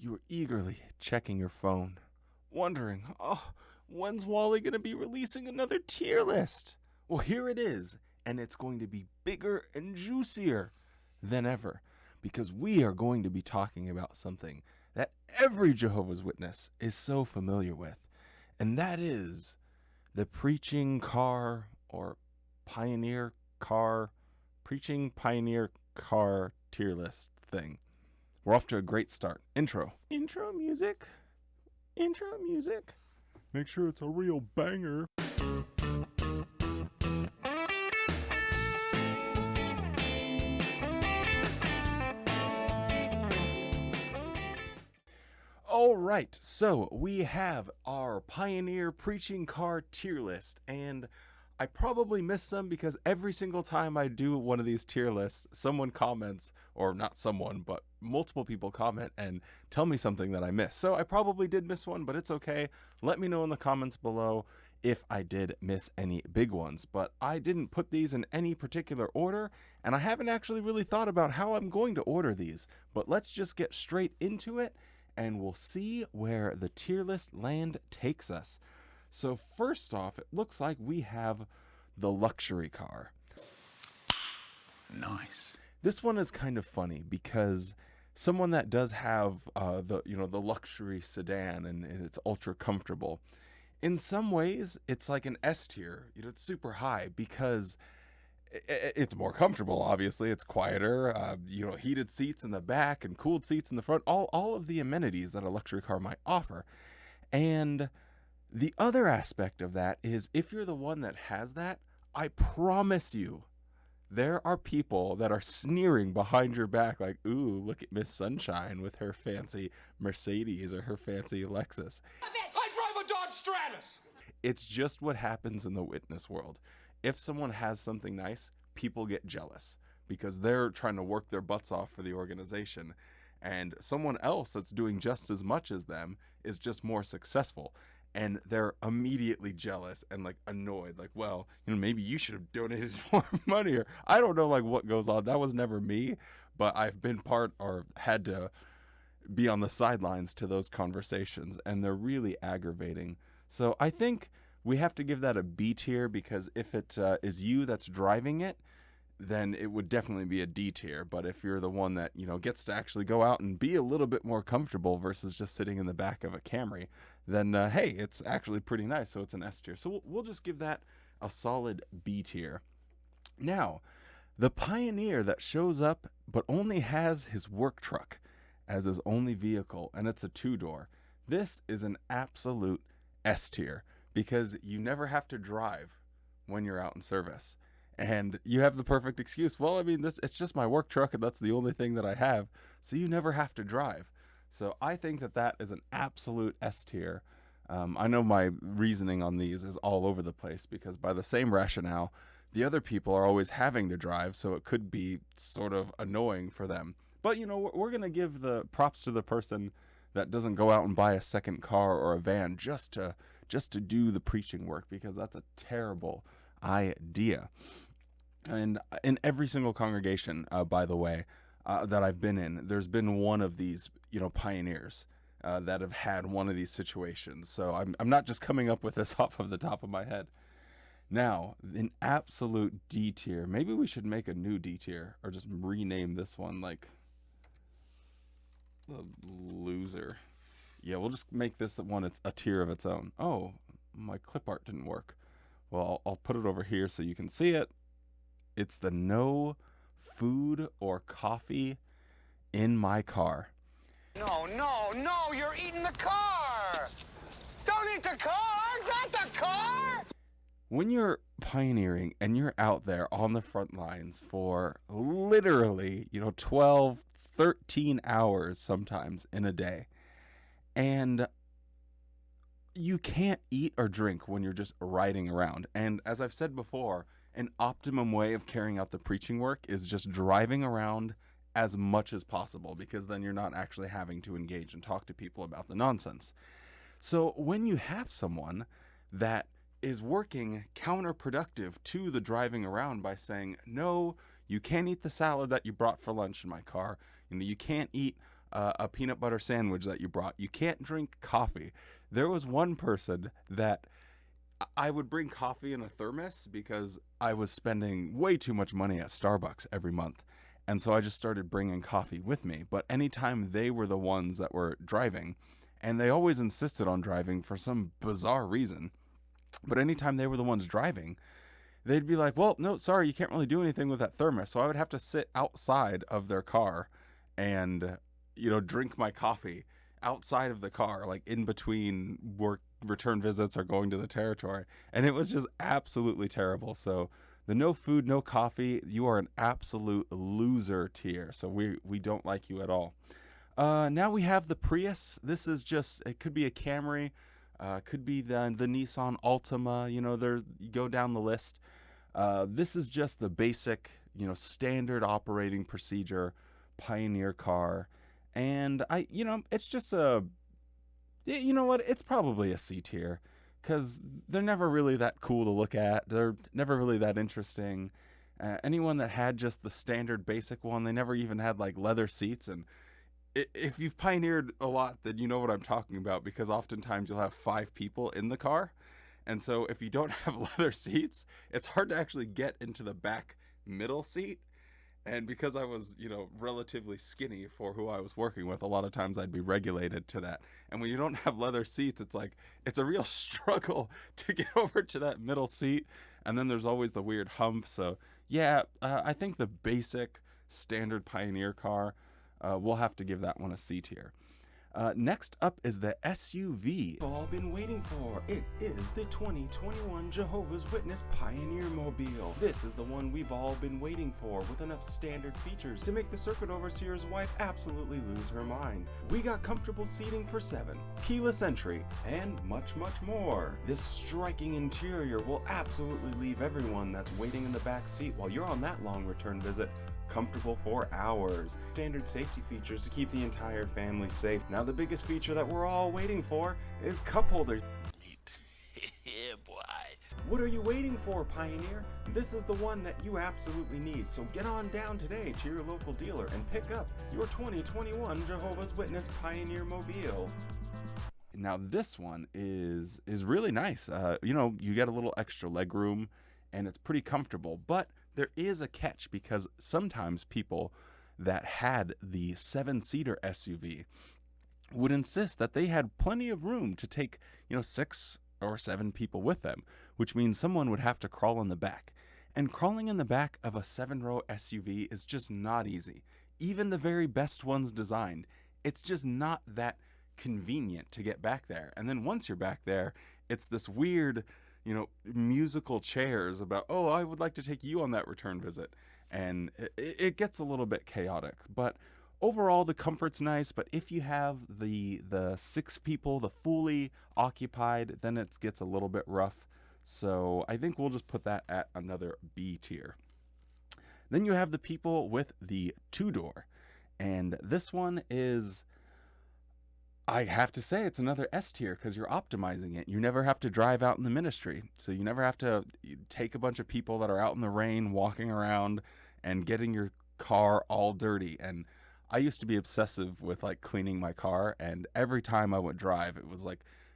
You are eagerly checking your phone, wondering, when's Wally going to be releasing another tier list? Well, here it is, and it's going to be bigger and juicier than ever, because we are going to be talking about something that every Jehovah's Witness is so familiar with, and that is the preaching car or pioneer car, preaching pioneer car tier list thing. We're off to a great start. Intro music. Make sure it's a real banger. All right, so we have our Pioneer Preaching Car tier list, and I probably missed some because every single time I do one of these tier lists, someone comments, or not someone, but multiple people comment and tell me something that I missed. So I probably did miss one, but it's okay. Let me know in the comments below if I did miss any big ones. But I didn't put these in any particular order, and I haven't actually really thought about how I'm going to order these. But let's just get straight into it, and we'll see where the tier list land takes us. So first off, it looks like we have the luxury car. Nice. This one is kind of funny because someone that does have the luxury sedan and it's ultra comfortable, in some ways it's like an S tier. It's super high because it's more comfortable. Obviously, it's quieter. Heated seats in the back and cooled seats in the front. All of the amenities that a luxury car might offer. And the other aspect of that is if you're the one that has that, I promise you, there are people that are sneering behind your back like, ooh, look at Miss Sunshine with her fancy Mercedes or her fancy Lexus. I drive a Dodge Stratus! It's just what happens in the witness world. If someone has something nice, people get jealous because they're trying to work their butts off for the organization. And someone else that's doing just as much as them is just more successful. And they're immediately jealous and like annoyed, like, well, maybe you should have donated more money, or I don't know, like what goes on. That was never me, but I've been part or had to be on the sidelines to those conversations, and they're really aggravating. So I think we have to give that a B tier because if it is you that's driving it, then it would definitely be a D tier. But if you're the one that, gets to actually go out and be a little bit more comfortable versus just sitting in the back of a Camry, then, hey, it's actually pretty nice. So it's an S tier. So we'll just give that a solid B tier. Now, the Pioneer that shows up but only has his work truck as his only vehicle, and it's a 2-door. This is an absolute S tier because you never have to drive when you're out in service. And you have the perfect excuse. Well, it's just my work truck, and that's the only thing that I have. So you never have to drive. So I think that is an absolute S tier. I know my reasoning on these is all over the place because by the same rationale, the other people are always having to drive. So it could be sort of annoying for them. But, we're going to give the props to the person that doesn't go out and buy a second car or a van just to do the preaching work, because that's a terrible idea. And in every single congregation, by the way, that I've been in, there's been one of these, pioneers that have had one of these situations. So I'm not just coming up with this off of the top of my head. Now, an absolute D tier. Maybe we should make a new D tier or just rename this one like the loser. Yeah, we'll just make this the one. It's a tier of its own. Oh, my clip art didn't work. Well, I'll put it over here so you can see it. It's the no food or coffee in my car. No, you're eating the car! Don't eat the car! Not the car! When you're pioneering and you're out there on the front lines for literally, 12, 13 hours sometimes in a day, and you can't eat or drink when you're just riding around. And as I've said before, an optimum way of carrying out the preaching work is just driving around as much as possible, because then you're not actually having to engage and talk to people about the nonsense. So when you have someone that is working counterproductive to the driving around by saying, no, you can't eat the salad that you brought for lunch in my car. You can't eat a peanut butter sandwich that you brought. You can't drink coffee. There was one person that I would bring coffee in a thermos because I was spending way too much money at Starbucks every month. And so I just started bringing coffee with me. But anytime they were the ones that were driving, and they always insisted on driving for some bizarre reason, but anytime they were the ones driving, they'd be like, well, no, sorry, you can't really do anything with that thermos. So I would have to sit outside of their car and, drink my coffee outside of the car, like in between work return visits or going to the territory. And it was just absolutely terrible. So the no food, no coffee, you are an absolute loser tier. So we don't like you at all. Now we have the Prius. This is it could be a Camry, could be the Nissan Altima, you go down the list. This is just the basic, standard operating procedure Pioneer car. And it's just it's probably a C tier because they're never really that cool to look at. They're never really that interesting. Anyone that had just the standard basic one, they never even had like leather seats. And if you've pioneered a lot, then you know what I'm talking about, because oftentimes you'll have 5 people in the car. And so if you don't have leather seats, it's hard to actually get into the back middle seat. And because I was, relatively skinny for who I was working with, a lot of times I'd be regulated to that. And when you don't have leather seats, it's a real struggle to get over to that middle seat. And then there's always the weird hump. So yeah, I think the basic standard Pioneer car, we'll have to give that one a C tier. Next up is the SUV we've all been waiting for. It is the 2021 Jehovah's Witness Pioneer Mobile. This is the one we've all been waiting for, with enough standard features to make the circuit overseer's wife absolutely lose her mind. We got comfortable seating for 7, keyless entry, and much, much more. This striking interior will absolutely leave everyone that's waiting in the back seat while you're on that long return visit comfortable for hours. Standard safety features to keep the entire family safe. Now the biggest feature that we're all waiting for is cup holders. Yeah, boy. What are you waiting for, Pioneer? This is the one that you absolutely need. So get on down today to your local dealer and pick up your 2021 Jehovah's Witness Pioneer Mobile. Now this one is really nice. You get a little extra leg room and it's pretty comfortable, but there is a catch, because sometimes people that had the 7-seater SUV would insist that they had plenty of room to take, 6 or 7 people with them, which means someone would have to crawl in the back. And crawling in the back of a 7-row SUV is just not easy. Even the very best ones designed, it's just not that convenient to get back there. And then once you're back there, it's this weird, musical chairs about, oh, I would like to take you on that return visit. And it gets a little bit chaotic. But overall, the comfort's nice. But if you have the 6 people, the fully occupied, then it gets a little bit rough. So I think we'll just put that at another B tier. Then you have the people with the 2-door. And this one is, I have to say, it's another S tier because you're optimizing it. You never have to drive out in the ministry. So you never have to take a bunch of people that are out in the rain walking around and getting your car all dirty. And I used to be obsessive with cleaning my car, and every time I would drive, it was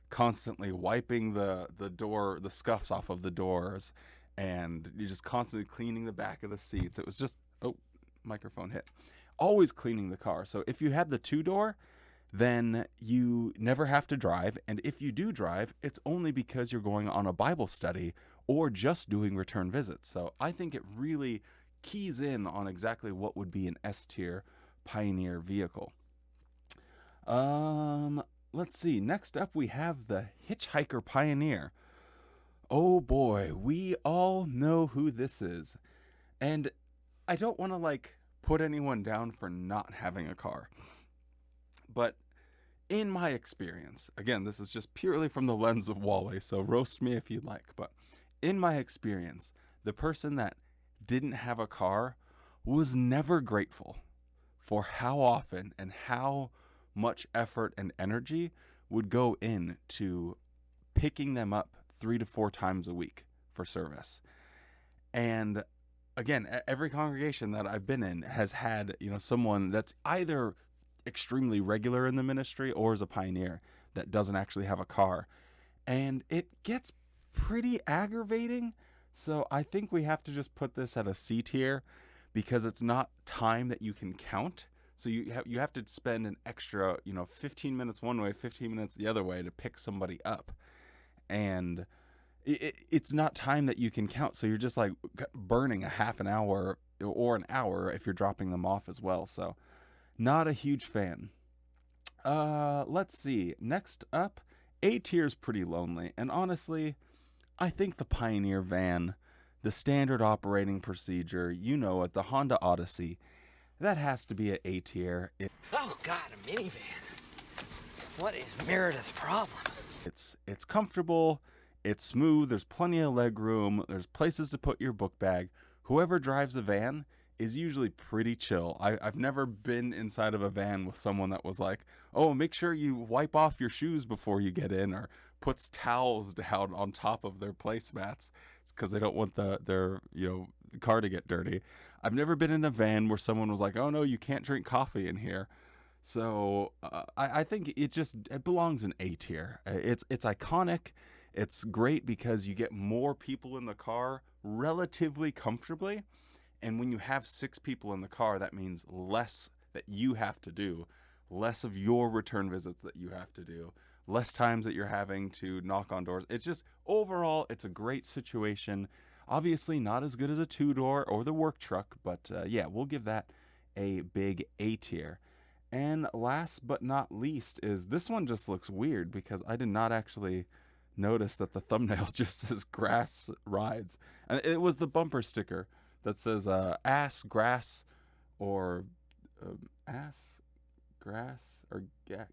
constantly wiping the door, the scuffs off of the doors, and you're just constantly cleaning the back of the seats. It was just, microphone hit. Always cleaning the car. So if you had the 2-door, then you never have to drive. And if you do drive, it's only because you're going on a Bible study or just doing return visits. So I think it really keys in on exactly what would be an S tier Pioneer vehicle. Let's see. Next up, we have the Hitchhiker Pioneer. Oh boy, we all know who this is. And I don't want to put anyone down for not having a car. But in my experience, again, this is just purely from the lens of Wally, so roast me if you'd like. But in my experience, the person that didn't have a car was never grateful for how often and how much effort and energy would go into picking them up 3 to 4 times a week for service. And again, every congregation that I've been in has had, someone that's either extremely regular in the ministry or as a pioneer that doesn't actually have a car. And it gets pretty aggravating. So I think we have to just put this at a C tier because it's not time that you can count. So you have to spend an extra, 15 minutes one way, 15 minutes the other way to pick somebody up. And it's not time that you can count. So you're just like burning a half an hour or an hour if you're dropping them off as well. So not a huge fan. Let's see. Next up, A tier is pretty lonely. And honestly, I think the Pioneer van, the standard operating procedure, the Honda Odyssey, that has to be an A tier. Oh God, a minivan. What is Merida's problem? It's comfortable, it's smooth, there's plenty of leg room, there's places to put your book bag. Whoever drives a van is usually pretty chill. I've never been inside of a van with someone that was like, oh, make sure you wipe off your shoes before you get in, or puts towels down on top of their placemats because they don't want their car to get dirty. I've never been in a van where someone was like, oh no, you can't drink coffee in here. So I think it belongs in A tier. It's iconic. It's great because you get more people in the car relatively comfortably. And when you have 6 people in the car, that means less that you have to do, less of your return visits that you have to do, less times that you're having to knock on doors. It's just, overall, it's a great situation. Obviously not as good as a 2-door or the work truck, but yeah, we'll give that a big A tier. And last but not least is this one just looks weird because I did not actually notice that the thumbnail just says grass rides. And it was the bumper sticker that says ass, grass, or ass, grass, or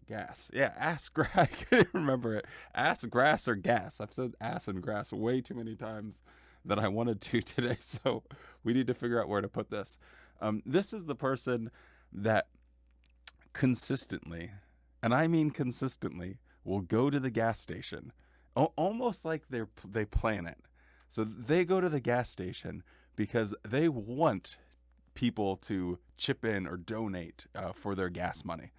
gas. Yeah, ass, grass. I can't remember it. Ass, grass, or gas. I've said ass and grass way too many times that I wanted to today, so we need to figure out where to put this. This is the person that consistently, and I mean consistently, will go to the gas station, almost like they plan it. So they go to the gas station because they want people to chip in or donate for their gas money.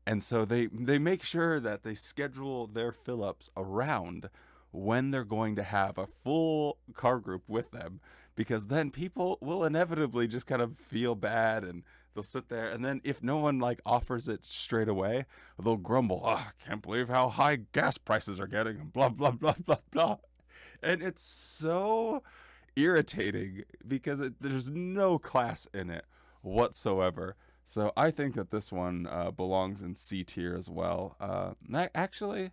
And so they make sure that they schedule their fill-ups around when they're going to have a full car group with them, because then people will inevitably just kind of feel bad and they'll sit there, and then if no one offers it straight away, they'll grumble, oh, I can't believe how high gas prices are getting, and blah, blah, blah, blah, blah. And it's so irritating because there's no class in it whatsoever. So I think that this one belongs in C tier as well. Actually,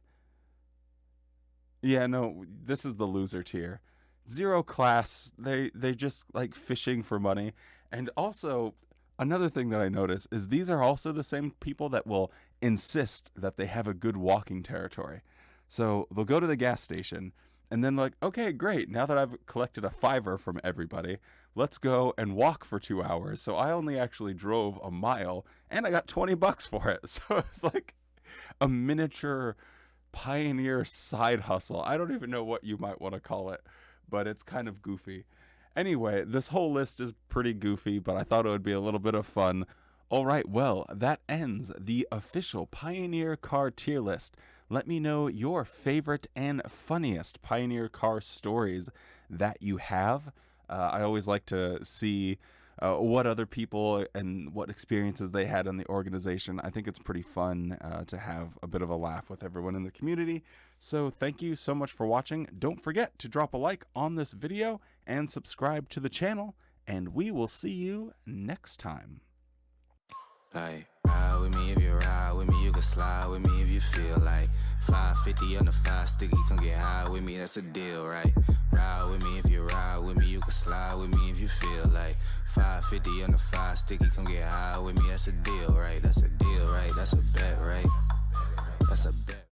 yeah, no, this is the loser tier. Zero class. They just like fishing for money. And also, another thing that I notice is these are also the same people that will insist that they have a good walking territory. So they'll go to the gas station and then okay, great. Now that I've collected a $5 from everybody, let's go and walk for 2 hours. So I only actually drove a mile and I got $20 for it. So it's like a miniature pioneer side hustle. I don't even know what you might want to call it, but it's kind of goofy. Anyway, this whole list is pretty goofy, but I thought it would be a little bit of fun. All right, well, that ends the official Pioneer Car tier list. Let me know your favorite and funniest Pioneer Car stories that you have. I always like to see what other people and what experiences they had in the organization. I think it's pretty fun to have a bit of a laugh with everyone in the community. So thank you so much for watching. Don't forget to drop a like on this video and subscribe to the channel, and we will see you next time. Like, ride with me if you ride with me, you can slide with me if you feel like 550 on the 5 sticky, come get high with me, that's a deal, right? Ride with me if you ride with me, you can slide with me if you feel like 550 on the 5 sticky, come get high with me, that's a deal, right? That's a deal, right? That's a bet, right? That's a bet.